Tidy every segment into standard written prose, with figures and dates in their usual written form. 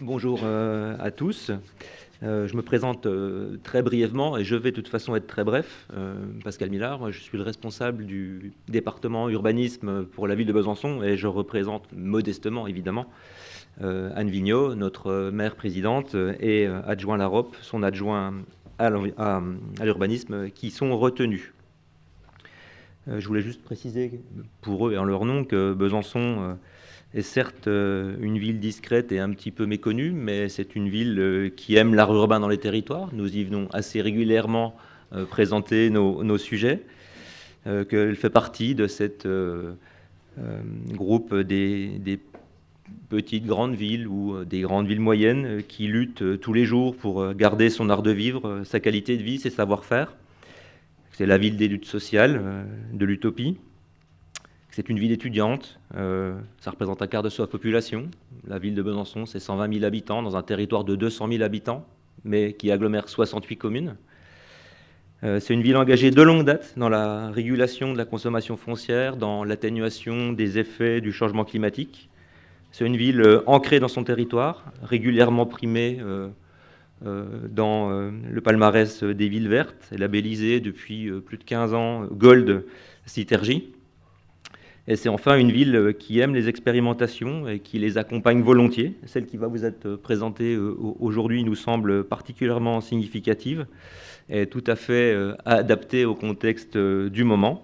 Bonjour à tous. Je me présente très brièvement et je vais de toute façon être très bref. Pascal Millard, je suis le responsable du département urbanisme pour la ville de Besançon et je représente modestement évidemment Anne Vigneault, notre maire présidente, et adjoint Larope, son adjoint à l'urbanisme, qui sont retenus. Je voulais juste préciser pour eux et en leur nom que Besançon est certes une ville discrète et un petit peu méconnue, mais c'est une ville qui aime l'art urbain dans les territoires. Nous y venons assez régulièrement présenter nos sujets, qu'elle fait partie de cette groupe des petites grandes villes ou des grandes villes moyennes qui luttent tous les jours pour garder son art de vivre, sa qualité de vie, ses savoir-faire. C'est la ville des luttes sociales, de l'utopie. C'est une ville étudiante, ça représente un quart de sa population. La ville de Besançon, c'est 120 000 habitants dans un territoire de 200 000 habitants, mais qui agglomère 68 communes. C'est une ville engagée de longue date dans la régulation de la consommation foncière, dans l'atténuation des effets du changement climatique. C'est une ville ancrée dans son territoire, régulièrement primée dans le palmarès des villes vertes, et labellisée depuis plus de 15 ans Gold Citergy. Et c'est enfin une ville qui aime les expérimentations et qui les accompagne volontiers. Celle qui va vous être présentée aujourd'hui nous semble particulièrement significative et tout à fait adaptée au contexte du moment.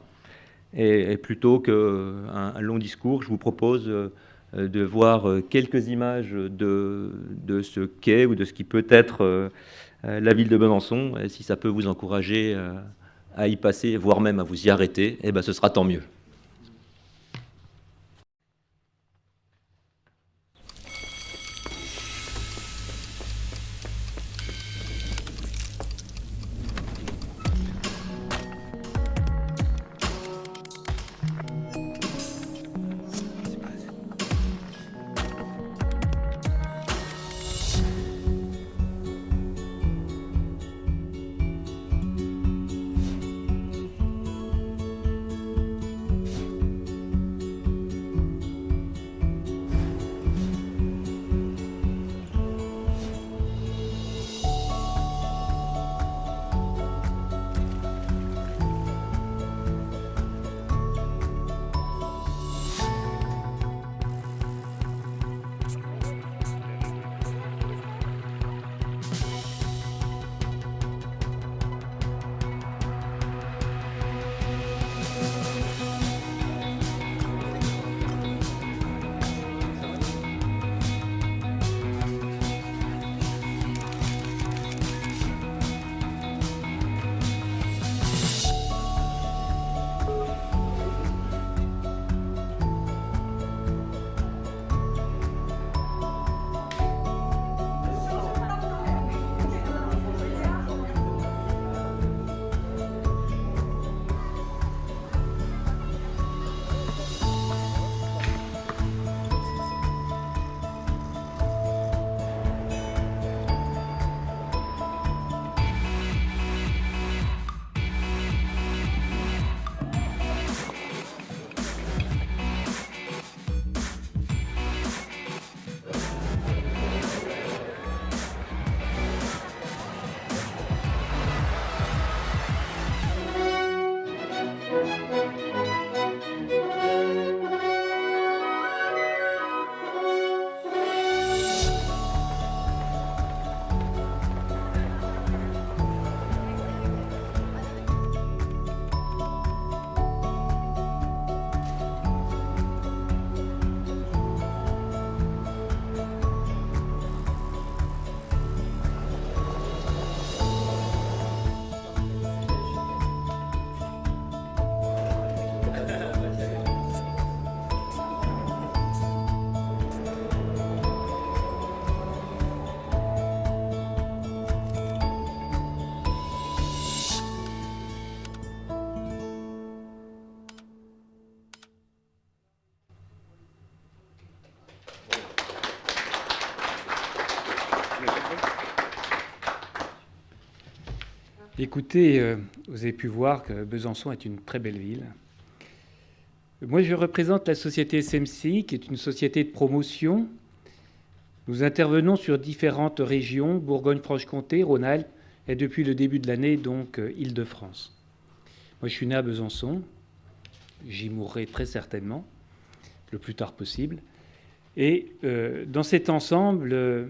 Et plutôt qu'un long discours, je vous propose de voir quelques images de ce qu'est ou de ce qui peut être la ville de Besançon. Et si ça peut vous encourager à y passer, voire même à vous y arrêter, eh ben, ce sera tant mieux. Écoutez, vous avez pu voir que Besançon est une très belle ville. Moi, je représente la société SMCI, qui est une société de promotion. Nous intervenons sur différentes régions, Bourgogne-Franche-Comté, Rhône-Alpes, et depuis le début de l'année, donc, Île-de-France. Moi, je suis né à Besançon. J'y mourrai très certainement, le plus tard possible. Et dans cet ensemble,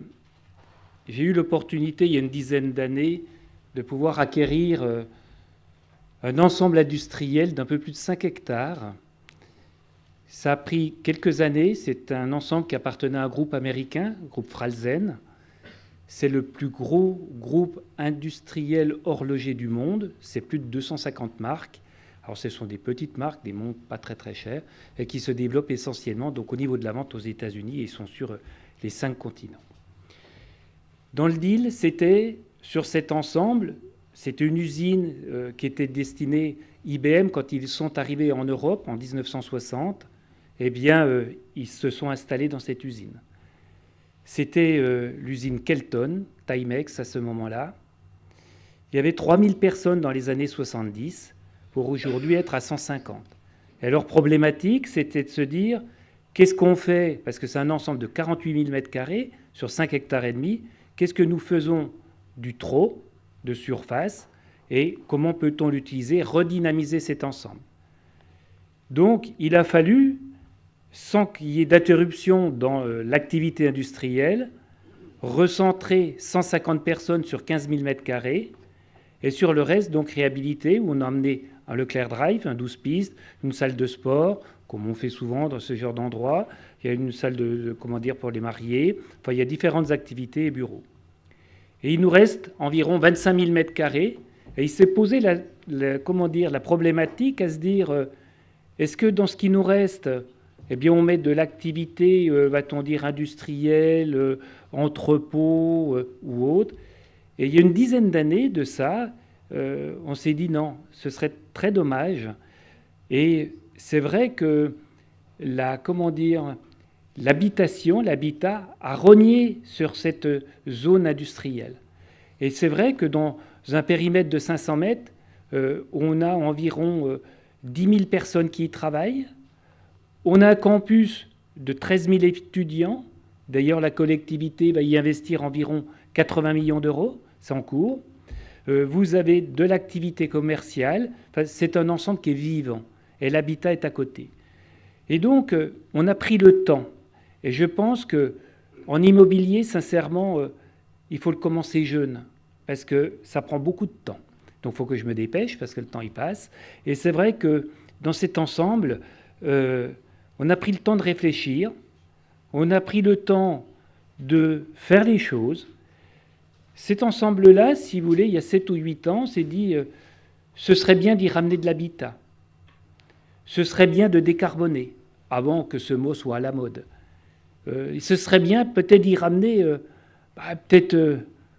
j'ai eu l'opportunité, il y a une dizaine d'années, de pouvoir acquérir un ensemble industriel d'un peu plus de 5 hectares. Ça a pris quelques années. C'est un ensemble qui appartenait à un groupe américain, le groupe Fralzen. C'est le plus gros groupe industriel horloger du monde. C'est plus de 250 marques. Alors, ce sont des petites marques, des montres pas très très chères, et qui se développent essentiellement donc, au niveau de la vente aux États-Unis et sont sur les 5 continents. Dans le deal, c'était sur cet ensemble, c'était une usine qui était destinée IBM quand ils sont arrivés en Europe en 1960. Eh bien, ils se sont installés dans cette usine. C'était l'usine Kelton, Timex à ce moment-là. Il y avait 3000 personnes dans les années 70 pour aujourd'hui être à 150. Et leur problématique, c'était de se dire, qu'est-ce qu'on fait? Parce que c'est un ensemble de 48 000 m² sur 5 hectares et demi. Qu'est-ce que nous faisons du trop de surface et comment peut-on l'utiliser, redynamiser cet ensemble? Donc, il a fallu, sans qu'il y ait d'interruption dans l'activité industrielle, recentrer 150 personnes sur 15 000 m² et sur le reste, donc réhabiliter, où on a emmené un Leclerc Drive, un 12 pistes, une salle de sport, comme on fait souvent dans ce genre d'endroit. Il y a une salle pour les mariés. Enfin, il y a différentes activités et bureaux. Et il nous reste environ 25 000 m². Et il s'est posé la problématique à se dire, est-ce que dans ce qui nous reste, eh bien, on met de l'activité, va-t-on dire, industrielle, entrepôt ou autre? Et il y a une dizaine d'années de ça, on s'est dit non, ce serait très dommage. Et c'est vrai que l'habitat a rogné sur cette zone industrielle. Et c'est vrai que dans un périmètre de 500 mètres, on a environ 10 000 personnes qui y travaillent. On a un campus de 13 000 étudiants. D'ailleurs, la collectivité va y investir environ 80 millions d'euros. C'est en cours. Vous avez de l'activité commerciale. Enfin, c'est un ensemble qui est vivant. Et l'habitat est à côté. Et donc, on a pris le temps. Et je pense qu'en immobilier, sincèrement, il faut le commencer jeune. Parce que ça prend beaucoup de temps. Donc, il faut que je me dépêche parce que le temps, il passe. Et c'est vrai que dans cet ensemble, on a pris le temps de réfléchir. On a pris le temps de faire les choses. Cet ensemble-là, si vous voulez, il y a 7 ou 8 ans, on s'est dit ce serait bien d'y ramener de l'habitat. Ce serait bien de décarboner, avant que ce mot soit à la mode. Ce serait bien peut-être d'y ramener,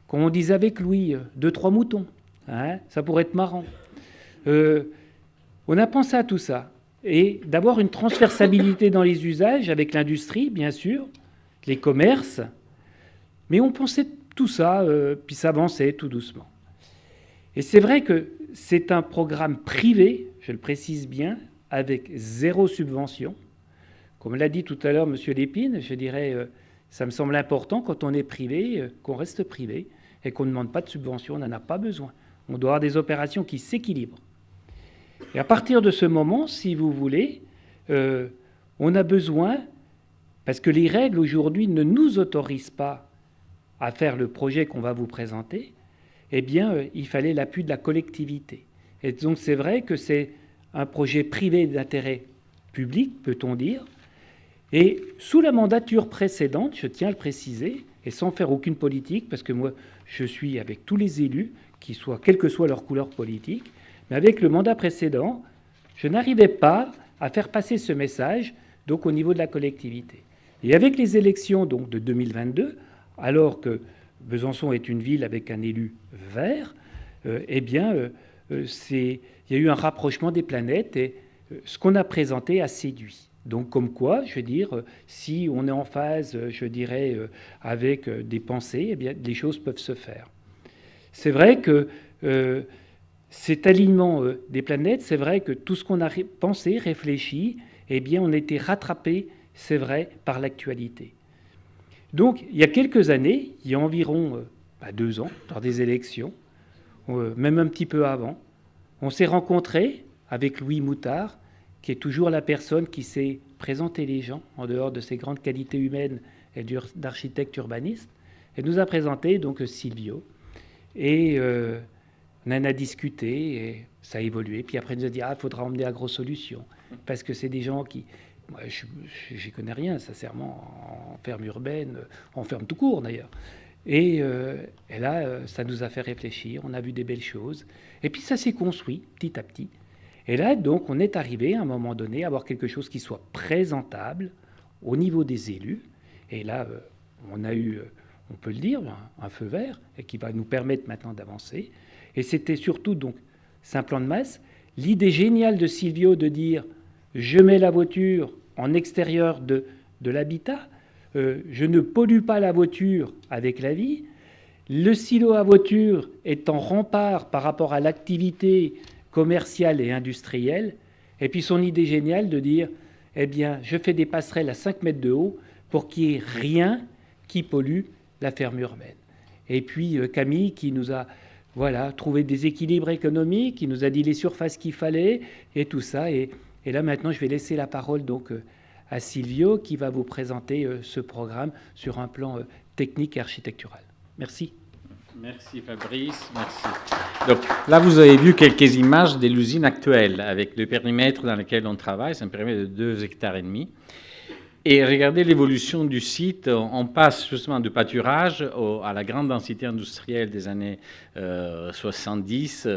comme on disait avec Louis, 2-3 moutons. Hein, ça pourrait être marrant. On a pensé à tout ça. Et d'avoir une transversalité dans les usages avec l'industrie, bien sûr, les commerces. Mais on pensait tout ça, puis ça avançait tout doucement. Et c'est vrai que c'est un programme privé, je le précise bien, avec 0 subvention. Comme l'a dit tout à l'heure M. Lépine, je dirais, ça me semble important quand on est privé, qu'on reste privé et qu'on ne demande pas de subvention, on n'en a pas besoin. On doit avoir des opérations qui s'équilibrent. Et à partir de ce moment, si vous voulez, on a besoin, parce que les règles aujourd'hui ne nous autorisent pas à faire le projet qu'on va vous présenter, eh bien, il fallait l'appui de la collectivité. Et donc, c'est vrai que c'est un projet privé d'intérêt public, peut-on dire. Et sous la mandature précédente, je tiens à le préciser, et sans faire aucune politique, parce que moi, je suis avec tous les élus, quelle que soit leur couleur politique, mais avec le mandat précédent, je n'arrivais pas à faire passer ce message donc, au niveau de la collectivité. Et avec les élections donc, de 2022, alors que Besançon est une ville avec un élu vert, eh bien, il y a eu un rapprochement des planètes et ce qu'on a présenté a séduit. Donc, comme quoi, je veux dire, si on est en phase, je dirais, avec des pensées, eh bien, les choses peuvent se faire. C'est vrai que cet alignement des planètes, c'est vrai que tout ce qu'on a pensé, réfléchi, eh bien, on a été rattrapé, c'est vrai, par l'actualité. Donc, il y a quelques années, il y a environ 2 ans, lors des élections, même un petit peu avant, on s'est rencontrés avec Louis Moutard, qui est toujours la personne qui sait présenter les gens, en dehors de ses grandes qualités humaines et d'architecte urbaniste, et nous a présenté donc Silvio. Et on en a discuté, et ça a évolué. Puis après, il nous a dit, il faudra emmener AgroSolutions, parce que c'est des gens qui... Moi, je n'y connais rien, sincèrement, en ferme urbaine, en ferme tout court d'ailleurs. Et là, ça nous a fait réfléchir, on a vu des belles choses. Et puis ça s'est construit petit à petit. Et là, donc, on est arrivé à un moment donné à avoir quelque chose qui soit présentable au niveau des élus. Et là, on a eu, on peut le dire, un feu vert et qui va nous permettre maintenant d'avancer. Et c'était surtout, donc, c'est un plan de masse. L'idée géniale de Silvio de dire « je mets la voiture en extérieur de l'habitat », je ne pollue pas la voiture avec la vie. Le silo à voiture est en rempart par rapport à l'activité commerciale et industrielle. Et puis son idée géniale de dire, eh bien, je fais des passerelles à 5 mètres de haut pour qu'il n'y ait rien qui pollue la ferme urbaine. Et puis Camille qui nous a trouvé des équilibres économiques, qui nous a dit les surfaces qu'il fallait et tout ça. Et là maintenant, je vais laisser la parole donc à Silvio qui va vous présenter ce programme sur un plan technique et architectural. Merci. Merci Fabrice, merci. Donc là, vous avez vu quelques images de l'usine actuelle avec le périmètre dans lequel on travaille. C'est un périmètre de 2,5 hectares. Et regardez l'évolution du site. On passe justement du pâturage à la grande densité industrielle des années 70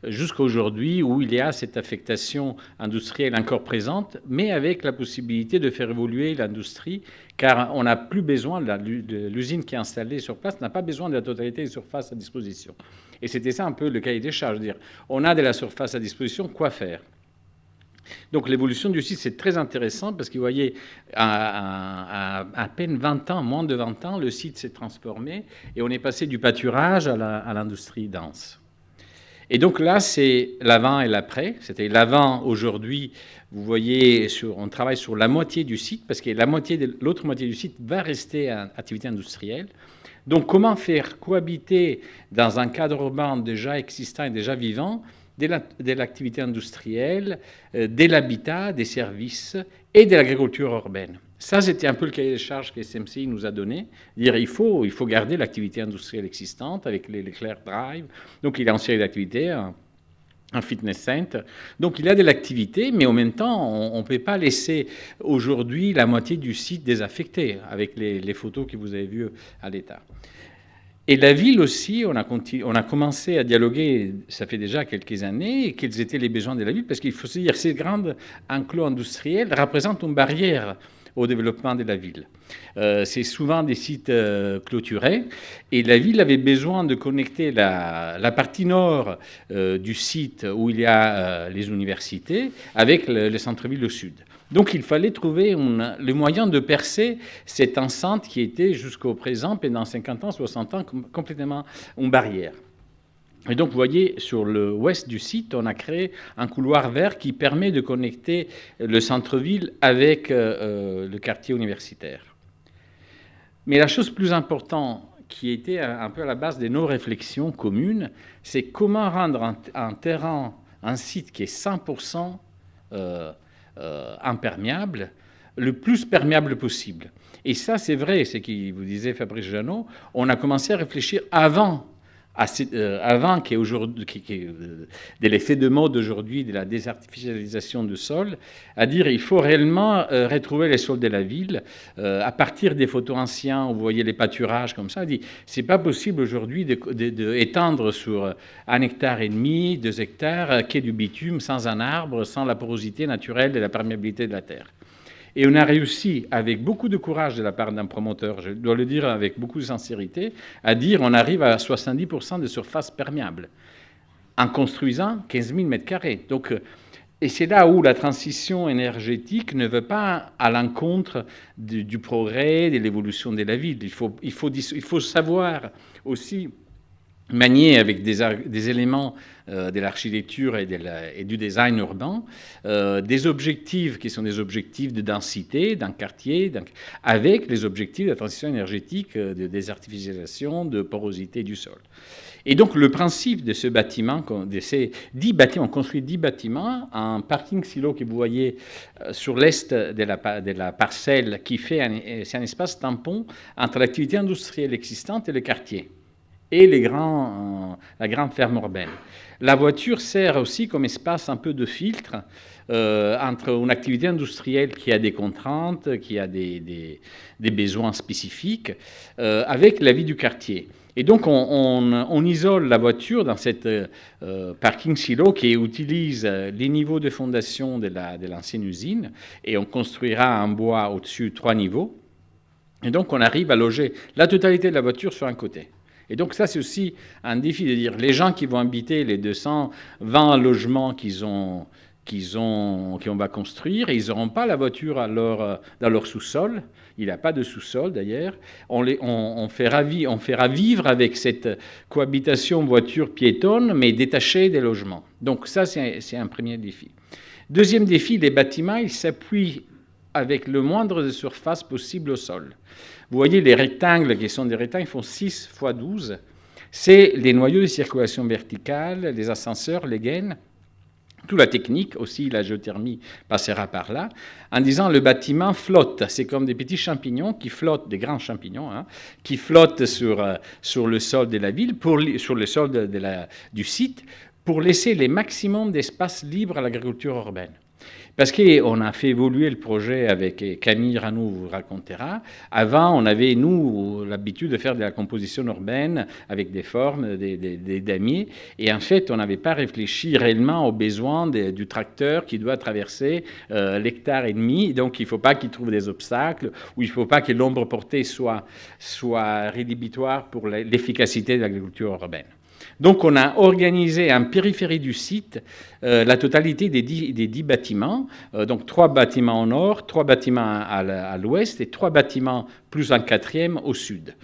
jusqu'à aujourd'hui, où il y a cette affectation industrielle encore présente, mais avec la possibilité de faire évoluer l'industrie, car on n'a plus besoin, de l'usine qui est installée sur place n'a pas besoin de la totalité des surfaces à disposition. Et c'était ça un peu le cahier des charges, dire on a de la surface à disposition, quoi faire? Donc l'évolution du site, c'est très intéressant parce que vous voyez, à peine 20 ans, moins de 20 ans, le site s'est transformé et on est passé du pâturage à l'industrie dense. Et donc là, c'est l'avant et l'après. C'était l'avant aujourd'hui, vous voyez, on travaille sur la moitié du site parce que l'autre moitié du site va rester en activité industrielle. Donc comment faire cohabiter dans un cadre urbain déjà existant et déjà vivant de l'activité industrielle, de l'habitat, des services et de l'agriculture urbaine. Ça, c'était un peu le cahier des charges que SMCI nous a donné. Dire il faut garder l'activité industrielle existante avec les Leclerc Drive. Donc, il a une série d'activités, un fitness center. Donc, il y a de l'activité, mais en même temps, on ne peut pas laisser aujourd'hui la moitié du site désaffecté avec les photos que vous avez vues à l'état. Et la ville aussi, on a commencé à dialoguer, ça fait déjà quelques années, quels étaient les besoins de la ville, parce qu'il faut se dire que ces grands enclos industriels représentent une barrière au développement de la ville. C'est souvent des sites clôturés, et la ville avait besoin de connecter la partie nord du site où il y a les universités avec le centre-ville au sud. Donc il fallait trouver le moyen de percer cette enceinte qui était jusqu'au présent, pendant 50 ans, 60 ans, complètement une barrière. Et donc vous voyez, sur l'ouest du site, on a créé un couloir vert qui permet de connecter le centre-ville avec le quartier universitaire. Mais la chose plus importante qui était un peu à la base de nos réflexions communes, c'est comment rendre un site qui est 100% imperméable, le plus perméable possible. Et ça, c'est vrai, c'est ce que vous disait Fabrice Jeannot, on a commencé à réfléchir avant de l'effet de mode aujourd'hui, de la désartificialisation du sol, à dire il faut réellement retrouver les sols de la ville. À partir des photos anciens, vous voyez les pâturages comme ça, on dit c'est pas possible aujourd'hui d'étendre sur 1,5 hectare, 2 hectares, qu'est du bitume, sans un arbre, sans la porosité naturelle et la perméabilité de la terre. Et on a réussi, avec beaucoup de courage de la part d'un promoteur, je dois le dire avec beaucoup de sincérité, à dire on arrive à 70% de surface perméable en construisant 15 000 m². Donc, et c'est là où la transition énergétique ne veut pas à l'encontre du progrès, de l'évolution de la ville. Il faut savoir aussi maniés avec des éléments de l'architecture et du design urbain, des objectifs qui sont des objectifs de densité d'un quartier, avec les objectifs de la transition énergétique, de désartificialisation, de porosité du sol. Et donc le principe de ce bâtiment, de ces 10 bâtiments, on construit 10 bâtiments, un parking silo que vous voyez sur l'est de la parcelle, qui fait c'est un espace tampon entre l'activité industrielle existante et le quartier, et la grande ferme urbaine. La voiture sert aussi comme espace un peu de filtre entre une activité industrielle qui a des contraintes, qui a des besoins spécifiques, avec la vie du quartier. Et donc, on isole la voiture dans cette parking silo qui utilise les niveaux de fondation de l'ancienne usine, et on construira en bois au-dessus 3 niveaux. Et donc, on arrive à loger la totalité de la voiture sur un côté. Et donc, ça, c'est aussi un défi de dire les gens qui vont habiter les 220 logements qu'on va construire, ils n'auront pas la voiture dans leur sous-sol. Il n'y a pas de sous-sol d'ailleurs. On fera vivre avec cette cohabitation voiture-piétonne, mais détachée des logements. Donc ça, c'est un premier défi. Deuxième défi, les bâtiments, ils s'appuient avec le moindre de surface possible au sol. Vous voyez les rectangles qui sont des rectangles, ils font 6 x 12. C'est les noyaux de circulation verticale, les ascenseurs, les gaines. Toute la technique, aussi la géothermie passera par là, en disant le bâtiment flotte. C'est comme des petits champignons qui flottent, des grands champignons, qui flottent sur le sol de la ville, sur le sol du site, pour laisser les maximum d'espace libre à l'agriculture urbaine. Parce qu'on a fait évoluer le projet avec Camille Ranou, vous racontera. Avant, on avait, nous, l'habitude de faire de la composition urbaine avec des formes, des damiers. Et en fait, on n'avait pas réfléchi réellement aux besoins du tracteur qui doit traverser l'hectare et demi. Donc, il ne faut pas qu'il trouve des obstacles, ou il ne faut pas que l'ombre portée soit rédhibitoire pour l'efficacité de l'agriculture urbaine. Donc, on a organisé en périphérie du site la totalité des 10 bâtiments. Donc, 3 bâtiments au nord, 3 bâtiments à l'ouest et 3 bâtiments plus un 4e au sud.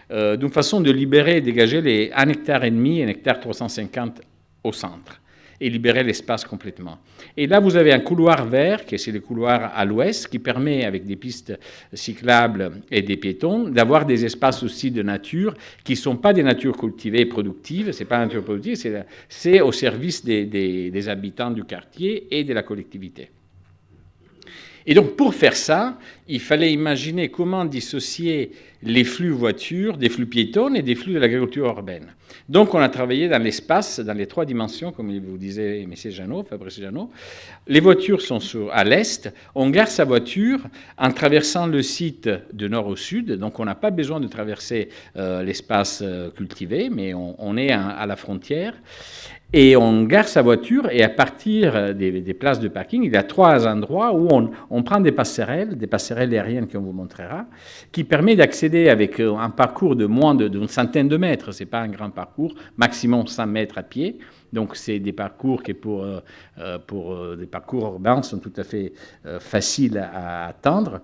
D'une façon de libérer et dégager les 1,5 hectare et 1,350 hectare au centre et libérer l'espace complètement. Et là, vous avez un couloir vert, qui c'est le couloir à l'ouest, qui permet, avec des pistes cyclables et des piétons, d'avoir des espaces aussi de nature qui ne sont pas des natures cultivées et productives. Ce n'est pas la nature productive, c'est au service des habitants du quartier et de la collectivité. Et donc, pour faire ça, il fallait imaginer comment dissocier les flux voitures, des flux piétons et des flux de l'agriculture urbaine. Donc, on a travaillé dans l'espace, dans les 3 dimensions, comme vous disait M. Jeannot, Fabrice Jeannot. Les voitures sont à l'est. On gare sa voiture en traversant le site de nord au sud. Donc, on n'a pas besoin de traverser l'espace cultivé, mais on est à la frontière. Et on gare sa voiture, et à partir des places de parking, il y a 3 endroits où on prend des passerelles aériennes qu'on vous montrera, qui permet d'accéder avec un parcours de moins d'une centaine de mètres. Ce n'est pas un grand parcours, maximum 100 mètres à pied. Donc, c'est des parcours qui, pour des parcours urbains, sont tout à fait faciles à atteindre.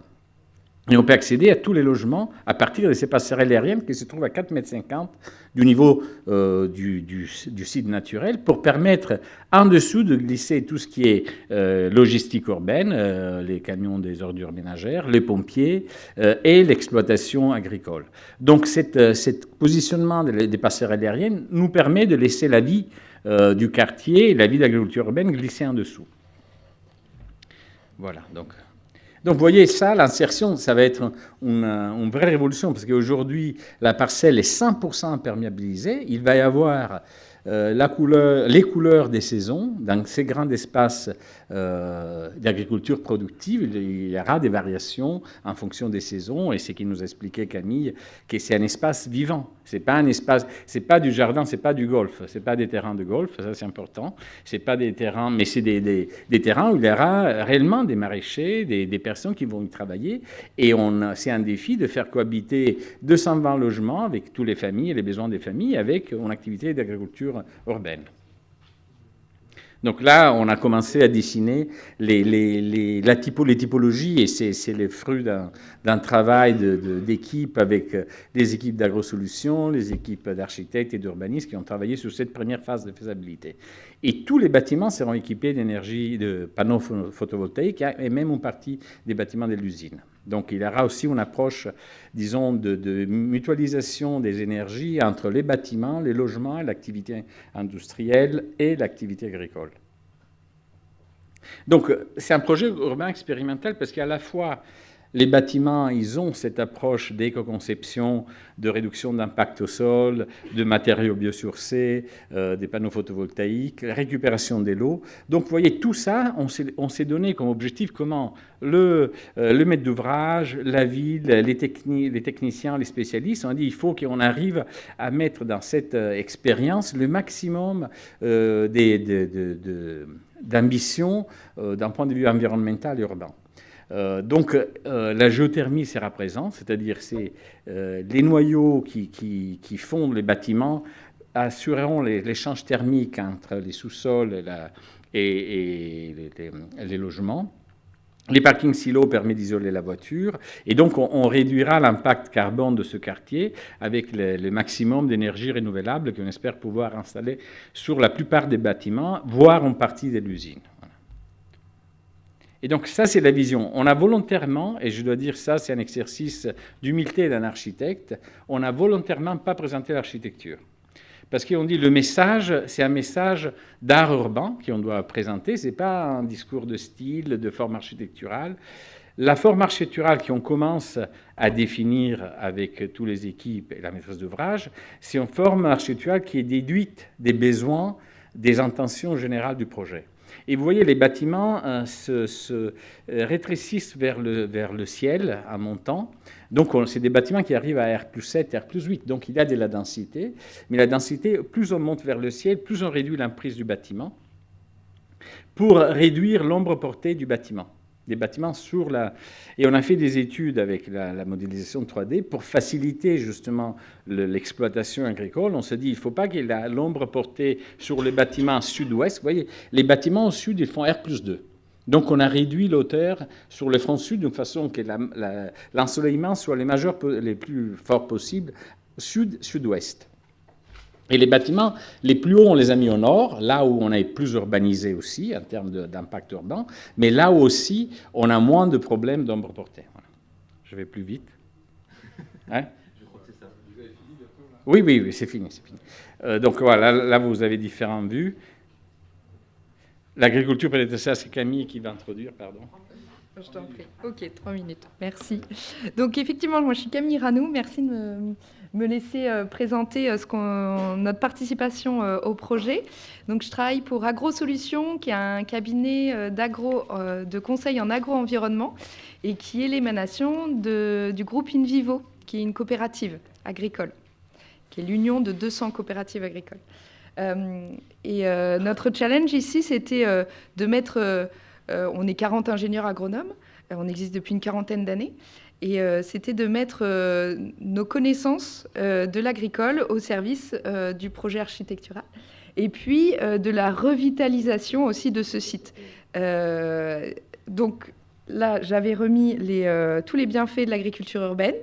Et on peut accéder à tous les logements à partir de ces passerelles aériennes qui se trouvent à 4,50 mètres du niveau du site naturel, pour permettre en dessous de glisser tout ce qui est logistique urbaine, les camions des ordures ménagères, les pompiers et l'exploitation agricole. Donc, cet positionnement des passerelles aériennes nous permet de laisser la vie du quartier, la vie de l'agriculture urbaine glisser en dessous. Voilà, donc vous voyez ça, l'insertion, ça va être une vraie révolution, parce qu'aujourd'hui, la parcelle est 100% imperméabilisée. Il va y avoir les couleurs des saisons dans ces grands espaces d'agriculture productive. Il y aura des variations en fonction des saisons, et c'est ce qu'il nous expliquait Camille, que c'est un espace vivant. C'est pas un espace, c'est pas du jardin, c'est pas du golf, c'est pas des terrains de golf, ça c'est important. C'est pas des terrains, mais c'est des terrains où il y aura réellement des maraîchers, des personnes qui vont y travailler, et c'est un défi de faire cohabiter 220 logements avec toutes les familles et les besoins des familles avec une activité d'agriculture urbaine. Donc là, on a commencé à dessiner les typologies, et c'est le fruit d'un travail d'équipe avec les équipes d'AgroSolutions, les équipes d'architectes et d'urbanistes qui ont travaillé sur cette première phase de faisabilité. Et tous les bâtiments seront équipés d'énergie, de panneaux photovoltaïques, et même une partie des bâtiments de l'usine. Donc il y aura aussi une approche, disons, de mutualisation des énergies entre les bâtiments, les logements, l'activité industrielle et l'activité agricole. Donc c'est un projet urbain expérimental parce qu'à la fois les bâtiments, ils ont cette approche d'éco-conception, de réduction d'impact au sol, de matériaux biosourcés, des panneaux photovoltaïques, récupération de l'eau. Donc, vous voyez, tout ça, on s'est donné comme objectif comment le maître d'ouvrage, la ville, les techniciens, les spécialistes, on dit il faut qu'on arrive à mettre dans cette expérience le maximum d'ambition d'un point de vue environnemental et urbain. Donc la géothermie sera présente, c'est-à-dire c'est les noyaux qui fondent les bâtiments assureront l'échange thermique entre les sous-sols et les logements. Les parkings silos permettent d'isoler la voiture et donc on réduira l'impact carbone de ce quartier avec le maximum d'énergie renouvelable qu'on espère pouvoir installer sur la plupart des bâtiments, voire en partie de l'usine. Et donc ça, c'est la vision. On a volontairement, et je dois dire ça, c'est un exercice d'humilité d'un architecte, on n'a volontairement pas présenté l'architecture. Parce qu'on dit le message, c'est un message d'art urbain qu'on doit présenter, ce n'est pas un discours de style, de forme architecturale. La forme architecturale qu'on commence à définir avec toutes les équipes et la maîtresse d'ouvrage, c'est une forme architecturale qui est déduite des besoins, des intentions générales du projet. Et vous voyez, les bâtiments se rétrécissent vers le ciel en montant. Donc, c'est des bâtiments qui arrivent à R+7, R+8. Donc, il y a de la densité. Mais la densité, plus on monte vers le ciel, plus on réduit l'emprise du bâtiment pour réduire l'ombre portée du bâtiment. Des bâtiments sur la... Et on a fait des études avec la modélisation 3D pour faciliter justement l'exploitation agricole. On se dit, il ne faut pas qu'il y ait l'ombre portée sur les bâtiments sud-ouest. Vous voyez, les bâtiments au sud, ils font R+2. Donc on a réduit l'hauteur sur le front sud de façon que l'ensoleillement soit les plus forts possibles, sud-sud-ouest. Et les bâtiments les plus hauts, on les a mis au nord, là où on est plus urbanisé aussi, en termes d'impact urbain, mais là où aussi, on a moins de problèmes d'ombre portée. Voilà. Je vais plus vite. Hein? Je crois que c'est ça. Vous avez fini bientôt, là ? Oui, c'est fini. Donc voilà, là, vous avez différentes vues. L'agriculture, peut-être ça, c'est Camille qui va introduire, pardon. Je t'en prie. Ok, 3 minutes. Merci. Donc effectivement, moi je suis Camille Ranou. Merci de me laisser présenter notre participation au projet. Donc je travaille pour AgroSolutions, qui est un cabinet de conseil en agro-environnement et qui est l'émanation du groupe InVivo, qui est une coopérative agricole, qui est l'union de 200 coopératives agricoles. Notre challenge ici, c'était de mettre... on est 40 ingénieurs agronomes, on existe depuis une quarantaine d'années, et c'était de mettre nos connaissances de l'agricole au service du projet architectural, et puis de la revitalisation aussi de ce site. Donc là, j'avais remis tous les bienfaits de l'agriculture urbaine,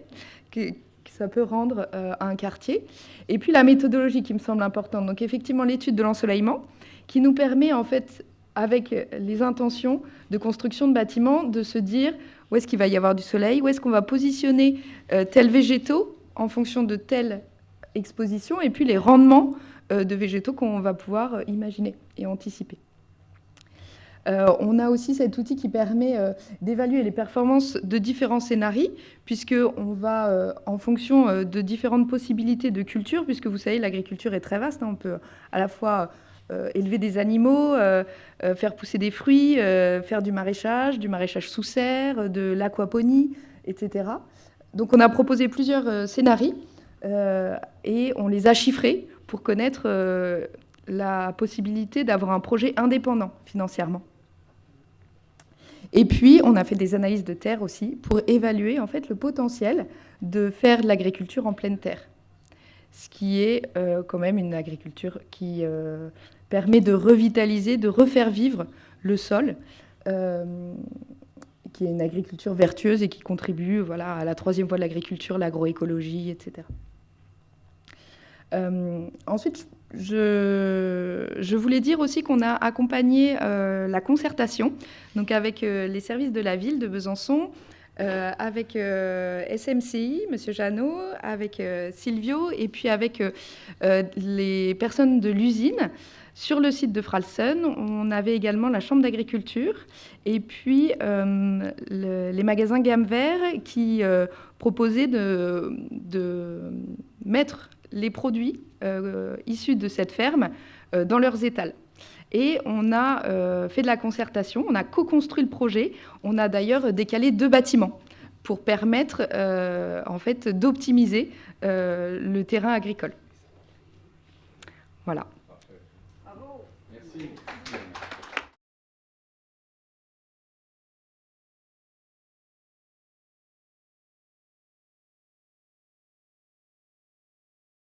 que ça peut rendre à un quartier, et puis la méthodologie qui me semble importante. Donc effectivement, l'étude de l'ensoleillement, qui nous permet en fait, avec les intentions de construction de bâtiments, de se dire où est-ce qu'il va y avoir du soleil, où est-ce qu'on va positionner tels végétaux en fonction de telle exposition, et puis les rendements de végétaux qu'on va pouvoir imaginer et anticiper. On a aussi cet outil qui permet d'évaluer les performances de différents scénarios, puisqu'on va, en fonction de différentes possibilités de culture, puisque vous savez, l'agriculture est très vaste, hein, on peut à la fois... élever des animaux, faire pousser des fruits, faire du maraîchage sous serre, de l'aquaponie, etc. Donc on a proposé plusieurs scénarios et on les a chiffrés pour connaître la possibilité d'avoir un projet indépendant financièrement. Et puis on a fait des analyses de terre aussi pour évaluer en fait le potentiel de faire de l'agriculture en pleine terre, ce qui est quand même une agriculture qui permet de revitaliser, de refaire vivre le sol, qui est une agriculture vertueuse et qui contribue voilà, à la troisième voie de l'agriculture, l'agroécologie, etc. Ensuite, je voulais dire aussi qu'on a accompagné la concertation, donc avec les services de la ville de Besançon, avec SMCI, M. Jeannot, avec Silvio, et puis avec les personnes de l'usine. Sur le site de Fralsen, on avait également la chambre d'agriculture et puis les magasins Gamme Vert qui proposaient de mettre les produits issus de cette ferme dans leurs étals. Et on a fait de la concertation, on a co-construit le projet, on a d'ailleurs décalé 2 bâtiments pour permettre en fait, d'optimiser le terrain agricole. Voilà. Merci.